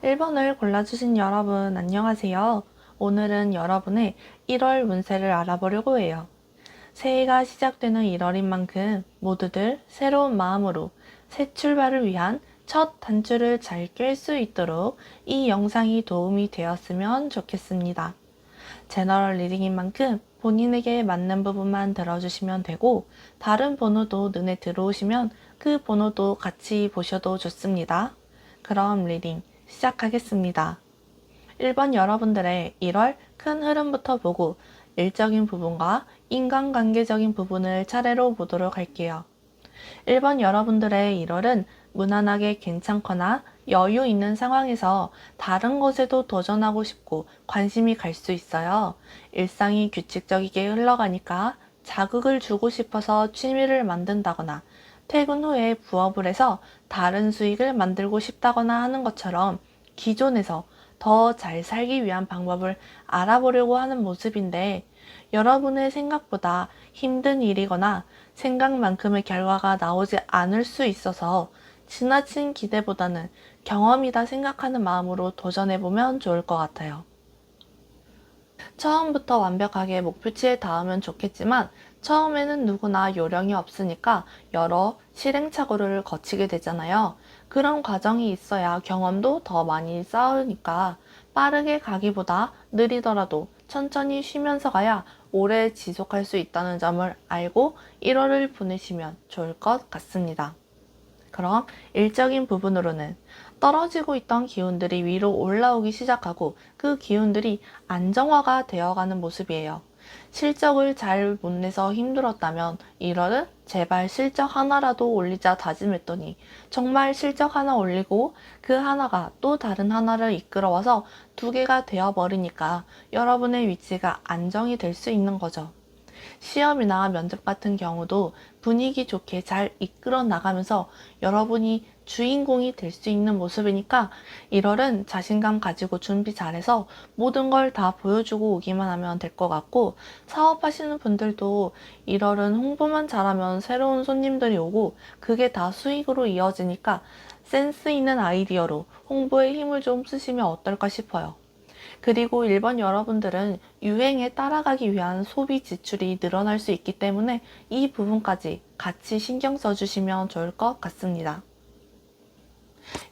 1번을 골라주신 여러분, 안녕하세요. 오늘은 여러분의 1월 운세를 알아보려고 해요. 새해가 시작되는 1월인 만큼 모두들 새로운 마음으로 새 출발을 위한 첫 단추를 잘 꿰 수 있도록 이 영상이 도움이 되었으면 좋겠습니다. 제너럴 리딩인 만큼 본인에게 맞는 부분만 들어주시면 되고, 다른 번호도 눈에 들어오시면 그 번호도 같이 보셔도 좋습니다. 그럼 리딩 시작하겠습니다. 1번 여러분들의 1월 큰 흐름부터 보고 일적인 부분과 인간관계적인 부분을 차례로 보도록 할게요. 1번 여러분들의 1월은 무난하게 괜찮거나 여유 있는 상황에서 다른 것에도 도전하고 싶고 관심이 갈 수 있어요. 일상이 규칙적이게 흘러가니까 자극을 주고 싶어서 취미를 만든다거나 퇴근 후에 부업을 해서 다른 수익을 만들고 싶다거나 하는 것처럼 기존에서 더 잘 살기 위한 방법을 알아보려고 하는 모습인데, 여러분의 생각보다 힘든 일이거나 생각만큼의 결과가 나오지 않을 수 있어서 지나친 기대보다는 경험이다 생각하는 마음으로 도전해보면 좋을 것 같아요. 처음부터 완벽하게 목표치에 닿으면 좋겠지만, 처음에는 누구나 요령이 없으니까 여러 실행착오를 거치게 되잖아요. 그런 과정이 있어야 경험도 더 많이 쌓으니까 빠르게 가기보다 느리더라도 천천히 쉬면서 가야 오래 지속할 수 있다는 점을 알고 1월을 보내시면 좋을 것 같습니다. 그럼 일적인 부분으로는 떨어지고 있던 기운들이 위로 올라오기 시작하고 그 기운들이 안정화가 되어가는 모습이에요. 실적을 잘 못 내서 힘들었다면 1월은 제발 실적 하나라도 올리자 다짐했더니 정말 실적 하나 올리고 그 하나가 또 다른 하나를 이끌어와서 두 개가 되어버리니까 여러분의 위치가 안정이 될 수 있는 거죠. 시험이나 면접 같은 경우도 분위기 좋게 잘 이끌어 나가면서 여러분이 주인공이 될 수 있는 모습이니까 1월은 자신감 가지고 준비 잘해서 모든 걸 다 보여주고 오기만 하면 될 것 같고, 사업하시는 분들도 1월은 홍보만 잘하면 새로운 손님들이 오고 그게 다 수익으로 이어지니까 센스 있는 아이디어로 홍보에 힘을 좀 쓰시면 어떨까 싶어요. 그리고 일본 여러분들은 유행에 따라가기 위한 소비 지출이 늘어날 수 있기 때문에 이 부분까지 같이 신경 써주시면 좋을 것 같습니다.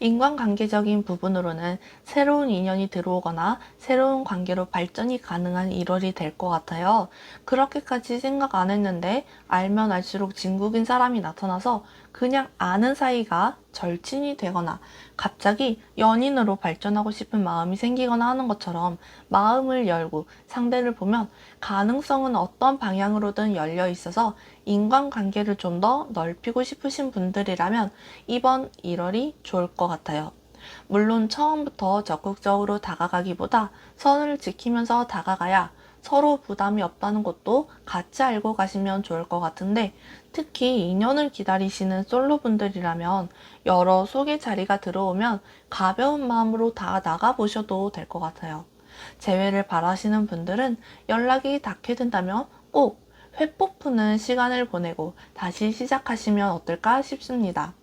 인간관계적인 부분으로는 새로운 인연이 들어오거나 새로운 관계로 발전이 가능한 1월이 될 것 같아요. 그렇게까지 생각 안 했는데 알면 알수록 진국인 사람이 나타나서 그냥 아는 사이가 절친이 되거나 갑자기 연인으로 발전하고 싶은 마음이 생기거나 하는 것처럼 마음을 열고 상대를 보면 가능성은 어떤 방향으로든 열려 있어서 인간관계를 좀 더 넓히고 싶으신 분들이라면 이번 1월이 좋을 것 같아요. 물론 처음부터 적극적으로 다가가기보다 선을 지키면서 다가가야 서로 부담이 없다는 것도 같이 알고 가시면 좋을 것 같은데, 특히 2년을 기다리시는 솔로분들이라면 여러 소개 자리가 들어오면 가벼운 마음으로 다 나가보셔도 될 것 같아요. 재회를 바라시는 분들은 연락이 닿게 된다면 꼭 회복 푸는 시간을 보내고 다시 시작하시면 어떨까 싶습니다.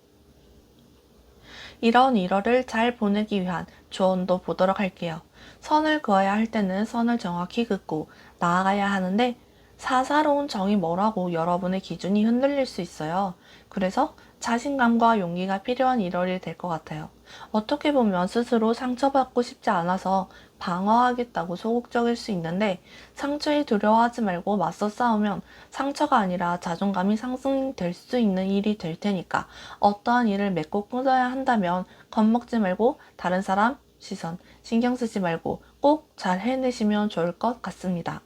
이런 1월을 잘 보내기 위한 조언도 보도록 할게요. 선을 그어야 할 때는 선을 정확히 긋고 나아가야 하는데, 사사로운 정이 뭐라고 여러분의 기준이 흔들릴 수 있어요. 그래서 자신감과 용기가 필요한 1월이 될 것 같아요. 어떻게 보면 스스로 상처받고 싶지 않아서 방어하겠다고 소극적일 수 있는데, 상처에 두려워하지 말고 맞서 싸우면 상처가 아니라 자존감이 상승될 수 있는 일이 될 테니까, 어떠한 일을 맺고 끊어야 한다면 겁먹지 말고 다른 사람 시선 신경 쓰지 말고 꼭 잘 해내시면 좋을 것 같습니다.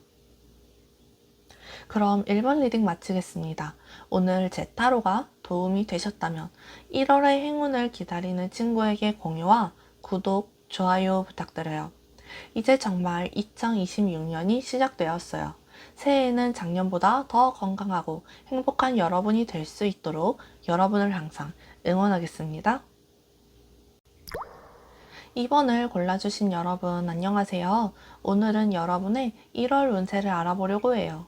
그럼 1번 리딩 마치겠습니다. 오늘 제 타로가 도움이 되셨다면 1월의 행운을 기다리는 친구에게 공유와 구독, 좋아요 부탁드려요. 이제 정말 2026년이 시작되었어요. 새해에는 작년보다 더 건강하고 행복한 여러분이 될 수 있도록 여러분을 항상 응원하겠습니다. 2번을 골라주신 여러분, 안녕하세요. 오늘은 여러분의 1월 운세를 알아보려고 해요.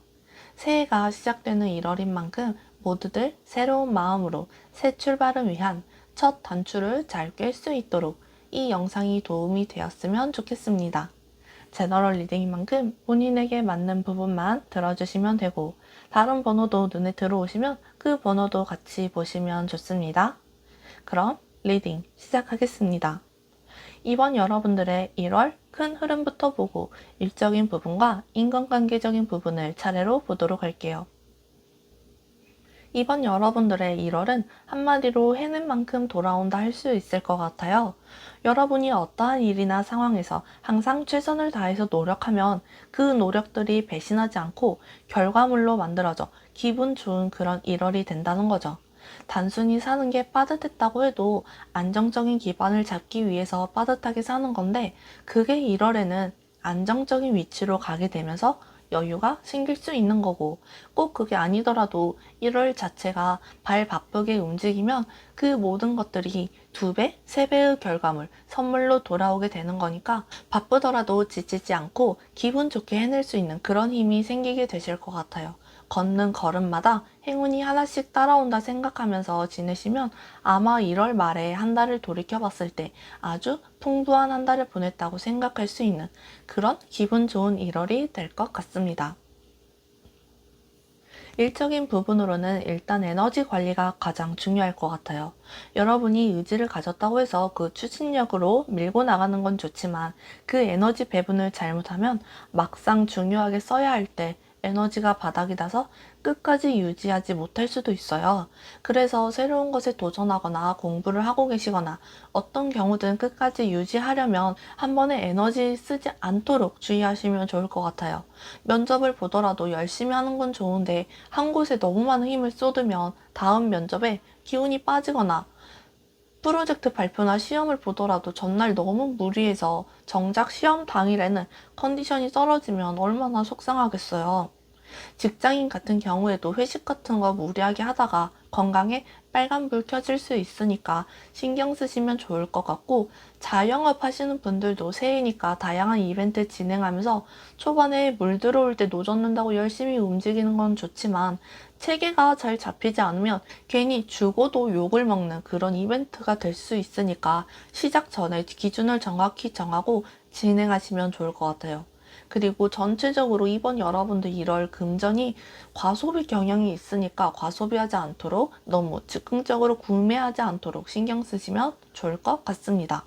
새해가 시작되는 1월인 만큼 모두들 새로운 마음으로 새 출발을 위한 첫 단추를 잘 꿰 수 있도록 이 영상이 도움이 되었으면 좋겠습니다. 제너럴 리딩인 만큼 본인에게 맞는 부분만 들어주시면 되고, 다른 번호도 눈에 들어오시면 그 번호도 같이 보시면 좋습니다. 그럼 리딩 시작하겠습니다. 이번 여러분들의 1월 큰 흐름부터 보고 일적인 부분과 인간관계적인 부분을 차례로 보도록 할게요. 이번 여러분들의 1월은 한마디로 해낸 만큼 돌아온다 할 수 있을 것 같아요. 여러분이 어떠한 일이나 상황에서 항상 최선을 다해서 노력하면 그 노력들이 배신하지 않고 결과물로 만들어져 기분 좋은 그런 1월이 된다는 거죠. 단순히 사는 게 빠듯했다고 해도 안정적인 기반을 잡기 위해서 빠듯하게 사는 건데, 그게 1월에는 안정적인 위치로 가게 되면서 여유가 생길 수 있는 거고, 꼭 그게 아니더라도 1월 자체가 발 바쁘게 움직이면 그 모든 것들이 2배, 3배의 결과물, 선물로 돌아오게 되는 거니까 바쁘더라도 지치지 않고 기분 좋게 해낼 수 있는 그런 힘이 생기게 되실 것 같아요. 걷는 걸음마다 행운이 하나씩 따라온다 생각하면서 지내시면 아마 1월 말에 한 달을 돌이켜 봤을 때 아주 풍부한 한 달을 보냈다고 생각할 수 있는 그런 기분 좋은 1월이 될 것 같습니다. 일적인 부분으로는 일단 에너지 관리가 가장 중요할 것 같아요. 여러분이 의지를 가졌다고 해서 그 추진력으로 밀고 나가는 건 좋지만, 그 에너지 배분을 잘못하면 막상 중요하게 써야 할 때 에너지가 바닥이 나서 끝까지 유지하지 못할 수도 있어요. 그래서 새로운 것에 도전하거나 공부를 하고 계시거나 어떤 경우든 끝까지 유지하려면 한 번에 에너지 쓰지 않도록 주의하시면 좋을 것 같아요. 면접을 보더라도 열심히 하는 건 좋은데 한 곳에 너무 많은 힘을 쏟으면 다음 면접에 기운이 빠지거나, 프로젝트 발표나 시험을 보더라도 전날 너무 무리해서 정작 시험 당일에는 컨디션이 떨어지면 얼마나 속상하겠어요. 직장인 같은 경우에도 회식 같은 거 무리하게 하다가 건강에 빨간불 켜질 수 있으니까 신경 쓰시면 좋을 것 같고, 자영업 하시는 분들도 새해니까 다양한 이벤트 진행하면서 초반에 물 들어올 때 노젓는다고 열심히 움직이는 건 좋지만, 체계가 잘 잡히지 않으면 괜히 죽어도 욕을 먹는 그런 이벤트가 될 수 있으니까 시작 전에 기준을 정확히 정하고 진행하시면 좋을 것 같아요. 그리고 전체적으로 이번 여러분들 1월 금전이 과소비 경향이 있으니까 과소비하지 않도록, 너무 즉흥적으로 구매하지 않도록 신경 쓰시면 좋을 것 같습니다.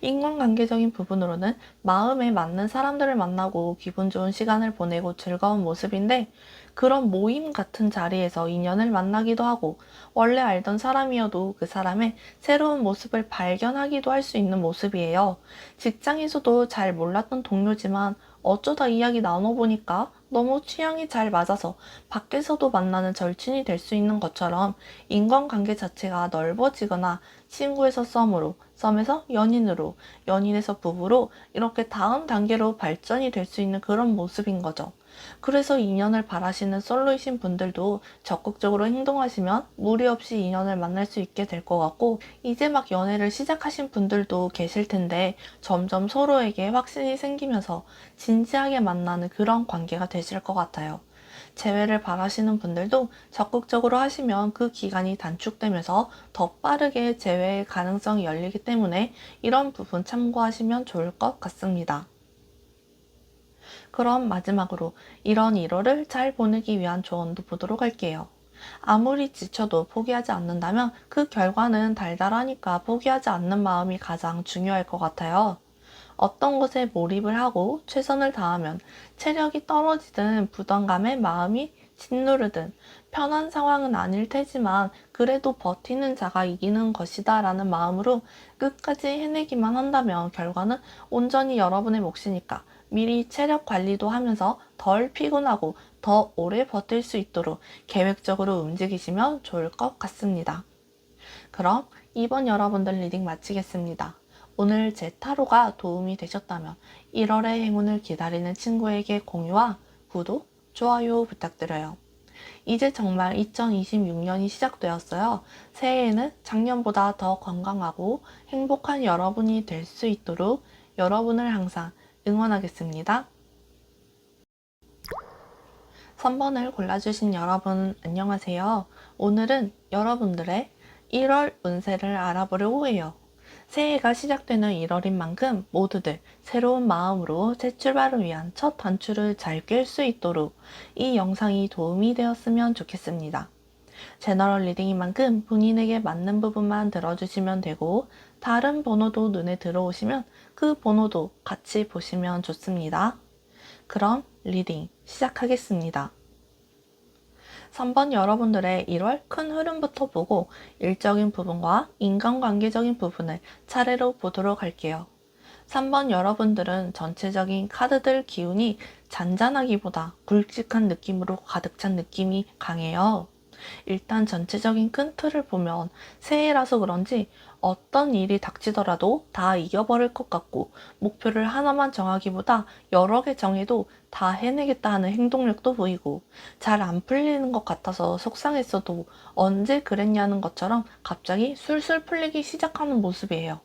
인간관계적인 부분으로는 마음에 맞는 사람들을 만나고 기분 좋은 시간을 보내고 즐거운 모습인데, 그런 모임 같은 자리에서 인연을 만나기도 하고, 원래 알던 사람이어도 그 사람의 새로운 모습을 발견하기도 할 수 있는 모습이에요. 직장에서도 잘 몰랐던 동료지만 어쩌다 이야기 나눠보니까 너무 취향이 잘 맞아서 밖에서도 만나는 절친이 될 수 있는 것처럼, 인간관계 자체가 넓어지거나 친구에서 썸으로, 썸에서 연인으로, 연인에서 부부로 이렇게 다음 단계로 발전이 될 수 있는 그런 모습인 거죠. 그래서 인연을 바라시는 솔로이신 분들도 적극적으로 행동하시면 무리 없이 인연을 만날 수 있게 될 것 같고, 이제 막 연애를 시작하신 분들도 계실 텐데 점점 서로에게 확신이 생기면서 진지하게 만나는 그런 관계가 되실 것 같아요. 재회를 바라시는 분들도 적극적으로 하시면 그 기간이 단축되면서 더 빠르게 재회의 가능성이 열리기 때문에 이런 부분 참고하시면 좋을 것 같습니다. 그럼 마지막으로 이런 1월을 잘 보내기 위한 조언도 보도록 할게요. 아무리 지쳐도 포기하지 않는다면 그 결과는 달달하니까 포기하지 않는 마음이 가장 중요할 것 같아요. 어떤 것에 몰입을 하고 최선을 다하면 체력이 떨어지든 부담감에 마음이 짓누르든 편한 상황은 아닐 테지만 그래도 버티는 자가 이기는 것이다 라는 마음으로 끝까지 해내기만 한다면 결과는 온전히 여러분의 몫이니까 미리 체력 관리도 하면서 덜 피곤하고 더 오래 버틸 수 있도록 계획적으로 움직이시면 좋을 것 같습니다. 그럼 이번 여러분들 리딩 마치겠습니다. 오늘 제 타로가 도움이 되셨다면 1월의 행운을 기다리는 친구에게 공유와 구독, 좋아요 부탁드려요. 이제 정말 2026년이 시작되었어요. 새해에는 작년보다 더 건강하고 행복한 여러분이 될 수 있도록 여러분을 항상 응원하겠습니다. 3번을 골라주신 여러분 안녕하세요. 오늘은 여러분들의 1월 운세를 알아보려고 해요. 새해가 시작되는 1월인 만큼 모두들 새로운 마음으로 새 출발을 위한 첫 단추를 잘 꿰 수 있도록 이 영상이 도움이 되었으면 좋겠습니다. 제너럴 리딩인 만큼 본인에게 맞는 부분만 들어주시면 되고, 다른 번호도 눈에 들어오시면 그 번호도 같이 보시면 좋습니다. 그럼 리딩 시작하겠습니다. 3번 여러분들의 1월 큰 흐름부터 보고 일적인 부분과 인간관계적인 부분을 차례로 보도록 할게요. 3번 여러분들은 전체적인 카드들 기운이 잔잔하기보다 굵직한 느낌으로 가득 찬 느낌이 강해요. 일단 전체적인 큰 틀을 보면 새해라서 그런지 어떤 일이 닥치더라도 다 이겨버릴 것 같고, 목표를 하나만 정하기보다 여러 개 정해도 다 해내겠다 하는 행동력도 보이고, 잘 안 풀리는 것 같아서 속상했어도 언제 그랬냐는 것처럼 갑자기 술술 풀리기 시작하는 모습이에요.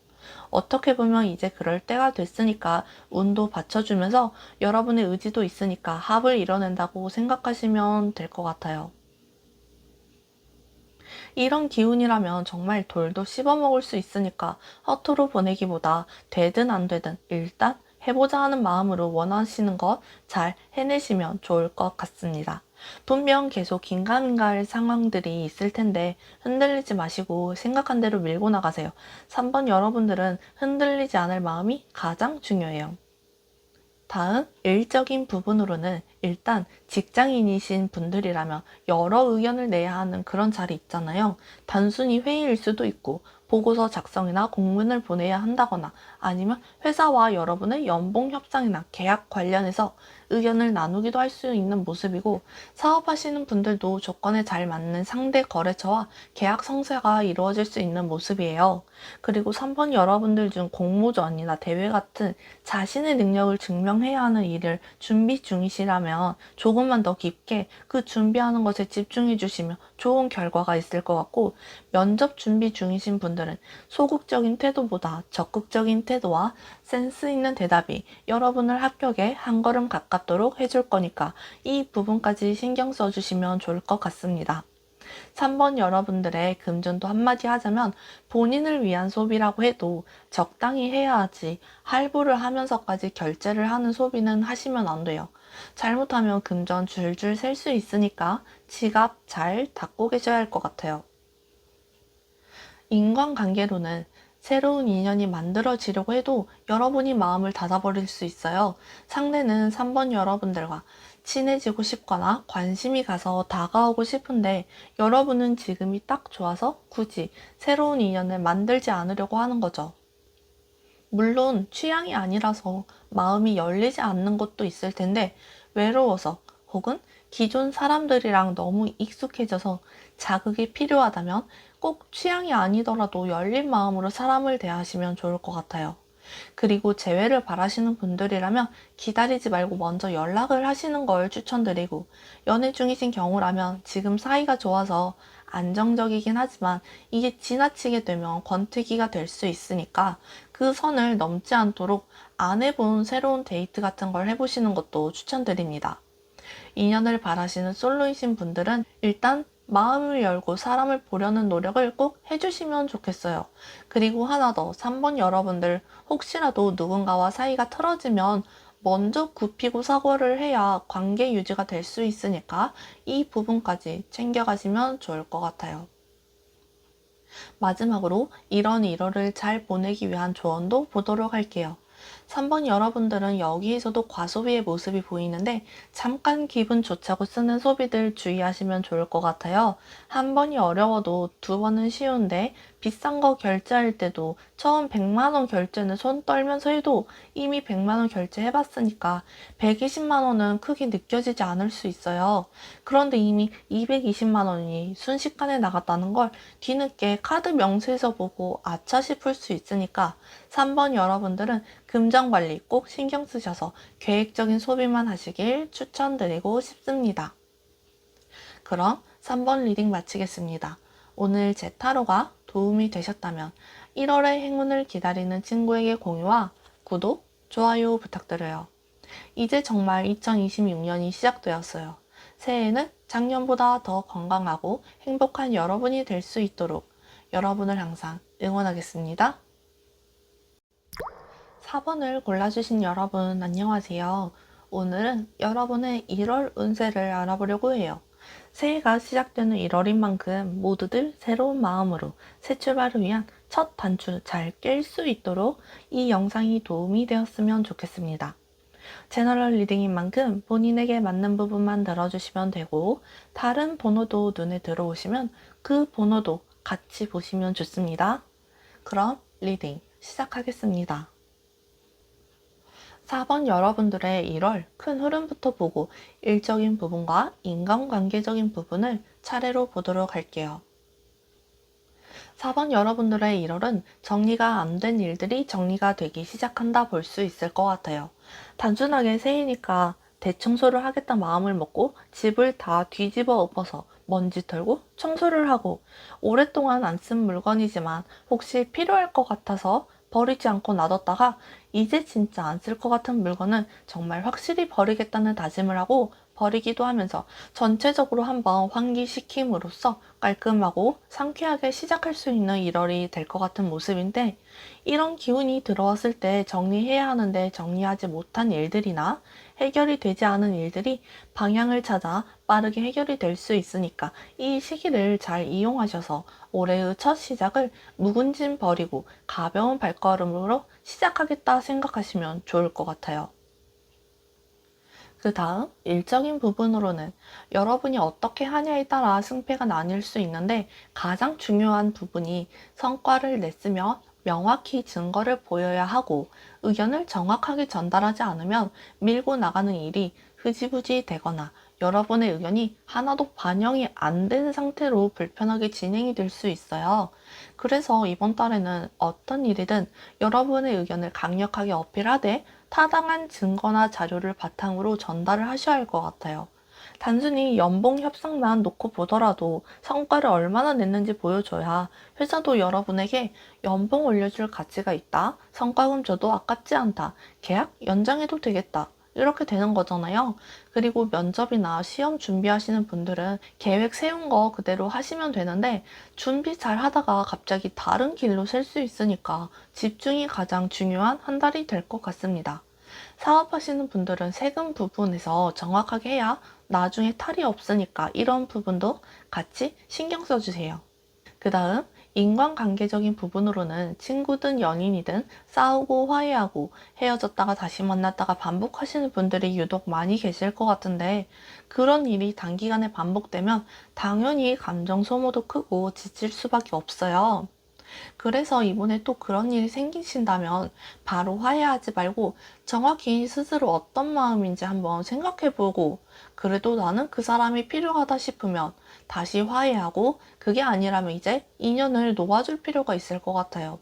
어떻게 보면 이제 그럴 때가 됐으니까 운도 받쳐주면서 여러분의 의지도 있으니까 합을 이뤄낸다고 생각하시면 될 것 같아요. 이런 기운이라면 정말 돌도 씹어먹을 수 있으니까 허투루 보내기보다 되든 안 되든 일단 해보자 하는 마음으로 원하시는 것 잘 해내시면 좋을 것 같습니다. 분명 계속 긴가민가할 상황들이 있을 텐데 흔들리지 마시고 생각한 대로 밀고 나가세요. 3번 여러분들은 흔들리지 않을 마음이 가장 중요해요. 다음 일적인 부분으로는 일단 직장인이신 분들이라면 여러 의견을 내야 하는 그런 자리 있잖아요. 단순히 회의일 수도 있고, 보고서 작성이나 공문을 보내야 한다거나, 아니면 회사와 여러분의 연봉 협상이나 계약 관련해서 의견을 나누기도 할 수 있는 모습이고, 사업하시는 분들도 조건에 잘 맞는 상대 거래처와 계약 성사가 이루어질 수 있는 모습이에요. 그리고 3번 여러분들 중 공모전이나 대회 같은 자신의 능력을 증명해야 하는 일을 준비 중이시라면 조금만 더 깊게 그 준비하는 것에 집중해 주시면 좋은 결과가 있을 것 같고, 면접 준비 중이신 분들은 소극적인 태도보다 적극적인 태도와 센스 있는 대답이 여러분을 합격에 한 걸음 가깝도록 해줄 거니까 이 부분까지 신경 써주시면 좋을 것 같습니다. 3번 여러분들의 금전도 한마디 하자면 본인을 위한 소비라고 해도 적당히 해야 하지, 할부를 하면서까지 결제를 하는 소비는 하시면 안 돼요. 잘못하면 금전 줄줄 셀 수 있으니까 지갑 잘 닫고 계셔야 할 것 같아요. 인간관계로는 새로운 인연이 만들어지려고 해도 여러분이 마음을 닫아버릴 수 있어요. 상대는 3번 여러분들과 친해지고 싶거나 관심이 가서 다가오고 싶은데, 여러분은 지금이 딱 좋아서 굳이 새로운 인연을 만들지 않으려고 하는 거죠. 물론 취향이 아니라서 마음이 열리지 않는 것도 있을 텐데, 외로워서 혹은 기존 사람들이랑 너무 익숙해져서 자극이 필요하다면 꼭 취향이 아니더라도 열린 마음으로 사람을 대하시면 좋을 것 같아요. 그리고 재회를 바라시는 분들이라면 기다리지 말고 먼저 연락을 하시는 걸 추천드리고, 연애 중이신 경우라면 지금 사이가 좋아서 안정적이긴 하지만 이게 지나치게 되면 권태기가 될 수 있으니까 그 선을 넘지 않도록 안 해본 새로운 데이트 같은 걸 해보시는 것도 추천드립니다. 인연을 바라시는 솔로이신 분들은 일단 마음을 열고 사람을 보려는 노력을 꼭 해주시면 좋겠어요. 그리고 하나 더, 3번 여러분들 혹시라도 누군가와 사이가 틀어지면 먼저 굽히고 사과를 해야 관계 유지가 될 수 있으니까 이 부분까지 챙겨가시면 좋을 것 같아요. 마지막으로 이런 1월을 잘 보내기 위한 조언도 보도록 할게요. 3번 여러분들은 여기에서도 과소비의 모습이 보이는데, 잠깐 기분 좋자고 쓰는 소비들 주의하시면 좋을 것 같아요. 한 번이 어려워도 두 번은 쉬운데, 비싼 거 결제할 때도 처음 100만 원 결제는 손 떨면서 해도 이미 100만 원 결제해봤으니까 120만 원은 크게 느껴지지 않을 수 있어요. 그런데 이미 220만 원이 순식간에 나갔다는 걸 뒤늦게 카드 명세서 보고 아차 싶을 수 있으니까 3번 여러분들은 금전 관리 꼭 신경 쓰셔서 계획적인 소비만 하시길 추천드리고 싶습니다. 그럼 3번 리딩 마치겠습니다. 오늘 제 타로가 도움이 되셨다면 1월의 행운을 기다리는 친구에게 공유와 구독, 좋아요 부탁드려요. 이제 정말 2026년이 시작되었어요. 새해에는 작년보다 더 건강하고 행복한 여러분이 될 수 있도록 여러분을 항상 응원하겠습니다. 4번을 골라주신 여러분 안녕하세요. 오늘은 여러분의 1월 운세를 알아보려고 해요. 새해가 시작되는 1월인 만큼 모두들 새로운 마음으로 새 출발을 위한 첫 단추 잘 깰 수 있도록 이 영상이 도움이 되었으면 좋겠습니다. 제너럴 리딩인 만큼 본인에게 맞는 부분만 들어주시면 되고 다른 번호도 눈에 들어오시면 그 번호도 같이 보시면 좋습니다. 그럼 리딩 시작하겠습니다. 4번 여러분들의 1월 큰 흐름부터 보고 일적인 부분과 인간관계적인 부분을 차례로 보도록 할게요. 4번 여러분들의 1월은 정리가 안 된 일들이 정리가 되기 시작한다 볼 수 있을 것 같아요. 단순하게 새해니까 대청소를 하겠다 마음을 먹고 집을 다 뒤집어 엎어서 먼지 털고 청소를 하고 오랫동안 안 쓴 물건이지만 혹시 필요할 것 같아서 버리지 않고 놔뒀다가 이제 진짜 안 쓸 것 같은 물건은 정말 확실히 버리겠다는 다짐을 하고 버리기도 하면서 전체적으로 한번 환기시킴으로써 깔끔하고 상쾌하게 시작할 수 있는 1월이 될 것 같은 모습인데, 이런 기운이 들어왔을 때 정리해야 하는데 정리하지 못한 일들이나 해결이 되지 않은 일들이 방향을 찾아 빠르게 해결이 될 수 있으니까 이 시기를 잘 이용하셔서 올해의 첫 시작을 묵은 짐 버리고 가벼운 발걸음으로 시작하겠다 생각하시면 좋을 것 같아요. 그 다음 일적인 부분으로는 여러분이 어떻게 하냐에 따라 승패가 나뉠 수 있는데, 가장 중요한 부분이 성과를 냈으면 명확히 증거를 보여야 하고 의견을 정확하게 전달하지 않으면 밀고 나가는 일이 흐지부지 되거나 여러분의 의견이 하나도 반영이 안 된 상태로 불편하게 진행이 될 수 있어요. 그래서 이번 달에는 어떤 일이든 여러분의 의견을 강력하게 어필하되 타당한 증거나 자료를 바탕으로 전달을 하셔야 할 것 같아요. 단순히 연봉 협상만 놓고 보더라도 성과를 얼마나 냈는지 보여줘야 회사도 여러분에게 연봉 올려줄 가치가 있다, 성과금 줘도 아깝지 않다, 계약 연장해도 되겠다, 이렇게 되는 거잖아요. 그리고 면접이나 시험 준비하시는 분들은 계획 세운 거 그대로 하시면 되는데, 준비 잘 하다가 갑자기 다른 길로 셀 수 있으니까 집중이 가장 중요한 한 달이 될 것 같습니다. 사업하시는 분들은 세금 부분에서 정확하게 해야 나중에 탈이 없으니까 이런 부분도 같이 신경 써주세요. 그 다음 인간관계적인 부분으로는 친구든 연인이든 싸우고 화해하고 헤어졌다가 다시 만났다가 반복하시는 분들이 유독 많이 계실 것 같은데, 그런 일이 단기간에 반복되면 당연히 감정 소모도 크고 지칠 수밖에 없어요. 그래서 이번에 또 그런 일이 생기신다면 바로 화해하지 말고 정확히 스스로 어떤 마음인지 한번 생각해보고, 그래도 나는 그 사람이 필요하다 싶으면 다시 화해하고, 그게 아니라면 이제 인연을 놓아줄 필요가 있을 것 같아요.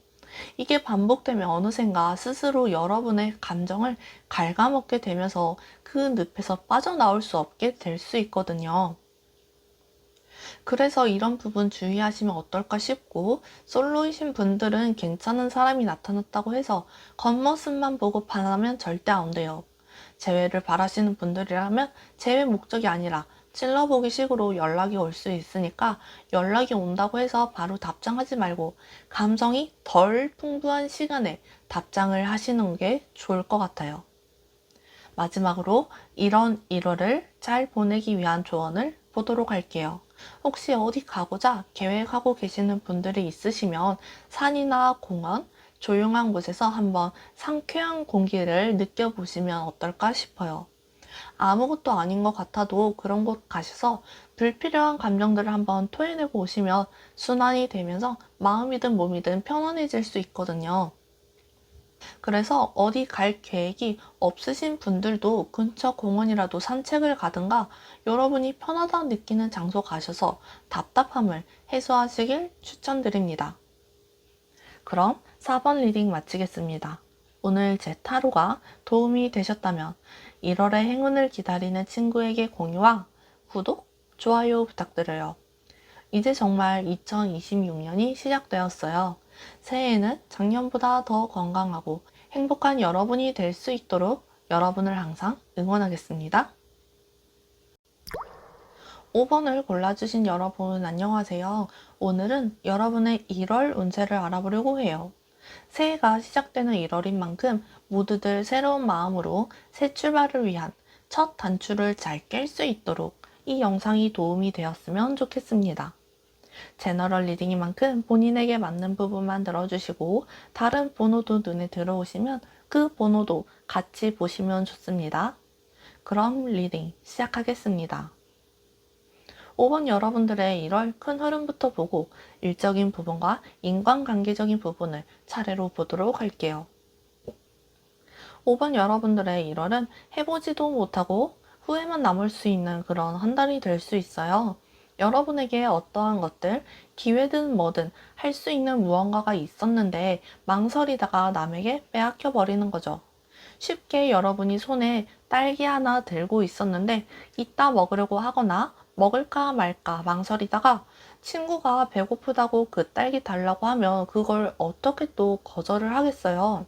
이게 반복되면 어느샌가 스스로 여러분의 감정을 갉아먹게 되면서 그 늪에서 빠져나올 수 없게 될 수 있거든요. 그래서 이런 부분 주의하시면 어떨까 싶고, 솔로이신 분들은 괜찮은 사람이 나타났다고 해서 겉모습만 보고 반하면 절대 안 돼요. 재회를 바라시는 분들이라면 재회 목적이 아니라 찔러보기 식으로 연락이 올 수 있으니까 연락이 온다고 해서 바로 답장하지 말고 감정이 덜 풍부한 시간에 답장을 하시는 게 좋을 것 같아요. 마지막으로 이런 1월을 잘 보내기 위한 조언을 보도록 할게요. 혹시 어디 가고자 계획하고 계시는 분들이 있으시면 산이나 공원, 조용한 곳에서 한번 상쾌한 공기를 느껴보시면 어떨까 싶어요. 아무것도 아닌 것 같아도 그런 곳 가셔서 불필요한 감정들을 한번 토해내고 오시면 순환이 되면서 마음이든 몸이든 편안해질 수 있거든요. 그래서 어디 갈 계획이 없으신 분들도 근처 공원이라도 산책을 가든가 여러분이 편하다 느끼는 장소 가셔서 답답함을 해소하시길 추천드립니다. 그럼 4번 리딩 마치겠습니다. 오늘 제 타로가 도움이 되셨다면 1월의 행운을 기다리는 친구에게 공유와 구독, 좋아요 부탁드려요. 이제 정말 2026년이 시작되었어요. 새해에는 작년보다 더 건강하고 행복한 여러분이 될 수 있도록 여러분을 항상 응원하겠습니다. 5번을 골라주신 여러분 안녕하세요. 오늘은 여러분의 1월 운세를 알아보려고 해요. 새해가 시작되는 1월인 만큼 모두들 새로운 마음으로 새 출발을 위한 첫 단추를 잘 깰 수 있도록 이 영상이 도움이 되었으면 좋겠습니다. 제너럴 리딩인 만큼 본인에게 맞는 부분만 들어주시고 다른 번호도 눈에 들어오시면 그 번호도 같이 보시면 좋습니다. 그럼 리딩 시작하겠습니다. 5번 여러분들의 1월 큰 흐름부터 보고 일적인 부분과 인간관계적인 부분을 차례로 보도록 할게요. 5번 여러분들의 1월은 해보지도 못하고 후회만 남을 수 있는 그런 한 달이 될 수 있어요. 여러분에게 어떠한 것들, 기회든 뭐든 할 수 있는 무언가가 있었는데 망설이다가 남에게 빼앗겨 버리는 거죠. 쉽게 여러분이 손에 딸기 하나 들고 있었는데 이따 먹으려고 하거나 먹을까 말까 망설이다가 친구가 배고프다고 그 딸기 달라고 하면 그걸 어떻게 또 거절을 하겠어요.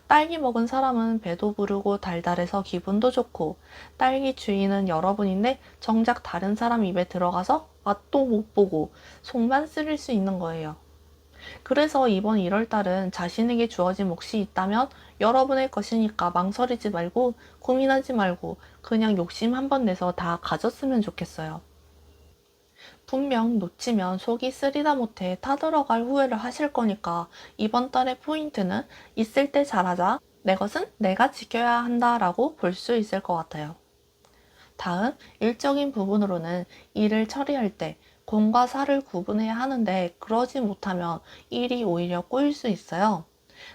딸기 먹은 사람은 배도 부르고 달달해서 기분도 좋고 딸기 주인은 여러분인데 정작 다른 사람 입에 들어가서 맛도 못 보고 속만 쓰릴 수 있는 거예요. 그래서 이번 1월달은 자신에게 주어진 몫이 있다면 여러분의 것이니까 망설이지 말고 고민하지 말고 그냥 욕심 한번 내서 다 가졌으면 좋겠어요. 분명 놓치면 속이 쓰리다 못해 타들어갈 후회를 하실 거니까 이번 달의 포인트는 있을 때 잘하자. 내 것은 내가 지켜야 한다 라고 볼 수 있을 것 같아요. 다음 일적인 부분으로는 일을 처리할 때 공과 사를 구분해야 하는데 그러지 못하면 일이 오히려 꼬일 수 있어요.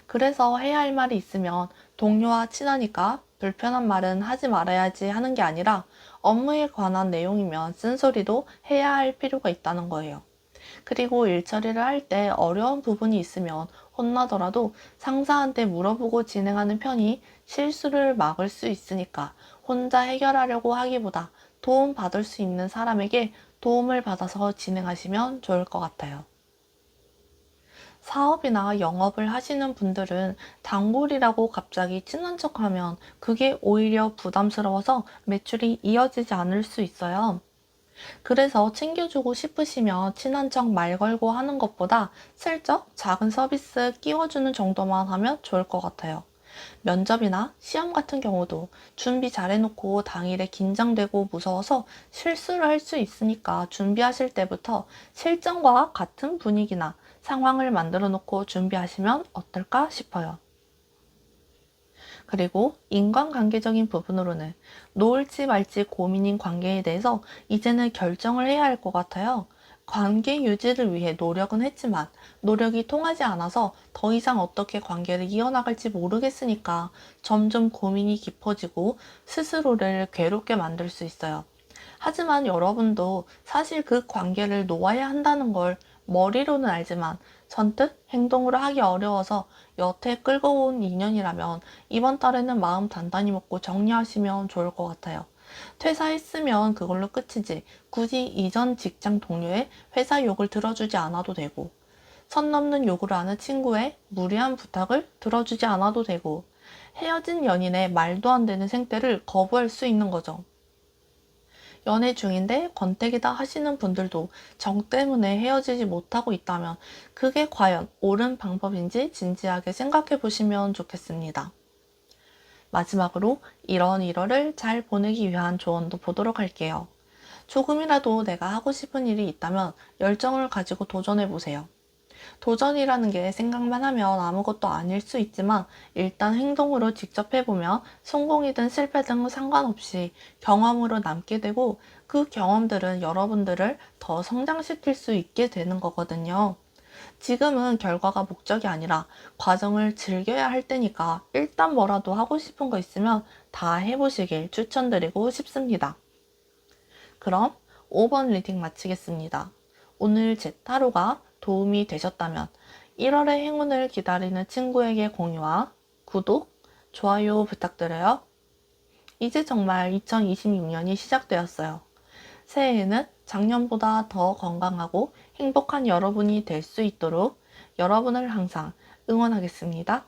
그래서 해야 할 말이 있으면 동료와 친하니까 불편한 말은 하지 말아야지 하는 게 아니라 업무에 관한 내용이면 쓴소리도 해야 할 필요가 있다는 거예요. 그리고 일 처리를 할 때 어려운 부분이 있으면 혼나더라도 상사한테 물어보고 진행하는 편이 실수를 막을 수 있으니까 혼자 해결하려고 하기보다 도움 받을 수 있는 사람에게 도움을 받아서 진행하시면 좋을 것 같아요. 사업이나 영업을 하시는 분들은 단골이라고 갑자기 친한 척하면 그게 오히려 부담스러워서 매출이 이어지지 않을 수 있어요. 그래서 챙겨주고 싶으시면 친한 척 말 걸고 하는 것보다 슬쩍 작은 서비스 끼워주는 정도만 하면 좋을 것 같아요. 면접이나 시험 같은 경우도 준비 잘해놓고 당일에 긴장되고 무서워서 실수를 할 수 있으니까 준비하실 때부터 실전과 같은 분위기나 상황을 만들어 놓고 준비하시면 어떨까 싶어요. 그리고 인간관계적인 부분으로는 놓을지 말지 고민인 관계에 대해서 이제는 결정을 해야 할 것 같아요. 관계 유지를 위해 노력은 했지만 노력이 통하지 않아서 더 이상 어떻게 관계를 이어나갈지 모르겠으니까 점점 고민이 깊어지고 스스로를 괴롭게 만들 수 있어요. 하지만 여러분도 사실 그 관계를 놓아야 한다는 걸 머리로는 알지만 선뜻 행동으로 하기 어려워서 여태 끌고 온 인연이라면 이번 달에는 마음 단단히 먹고 정리하시면 좋을 것 같아요. 퇴사했으면 그걸로 끝이지 굳이 이전 직장 동료의 회사 욕을 들어주지 않아도 되고 선 넘는 요구를 하는 친구의 무리한 부탁을 들어주지 않아도 되고 헤어진 연인의 말도 안 되는 생떼를 거부할 수 있는 거죠. 연애 중인데 권태기다 하시는 분들도 정 때문에 헤어지지 못하고 있다면 그게 과연 옳은 방법인지 진지하게 생각해 보시면 좋겠습니다. 마지막으로 이런 1월을 잘 보내기 위한 조언도 보도록 할게요. 조금이라도 내가 하고 싶은 일이 있다면 열정을 가지고 도전해 보세요. 도전이라는 게 생각만 하면 아무것도 아닐 수 있지만 일단 행동으로 직접 해보면 성공이든 실패든 상관없이 경험으로 남게 되고 그 경험들은 여러분들을 더 성장시킬 수 있게 되는 거거든요. 지금은 결과가 목적이 아니라 과정을 즐겨야 할 때니까 일단 뭐라도 하고 싶은 거 있으면 다 해보시길 추천드리고 싶습니다. 그럼 5번 리딩 마치겠습니다. 오늘 제 타로가 도움이 되셨다면 1월의 행운을 기다리는 친구에게 공유와 구독, 좋아요 부탁드려요. 이제 정말 2026년이 시작되었어요. 새해에는 작년보다 더 건강하고 행복한 여러분이 될 수 있도록 여러분을 항상 응원하겠습니다.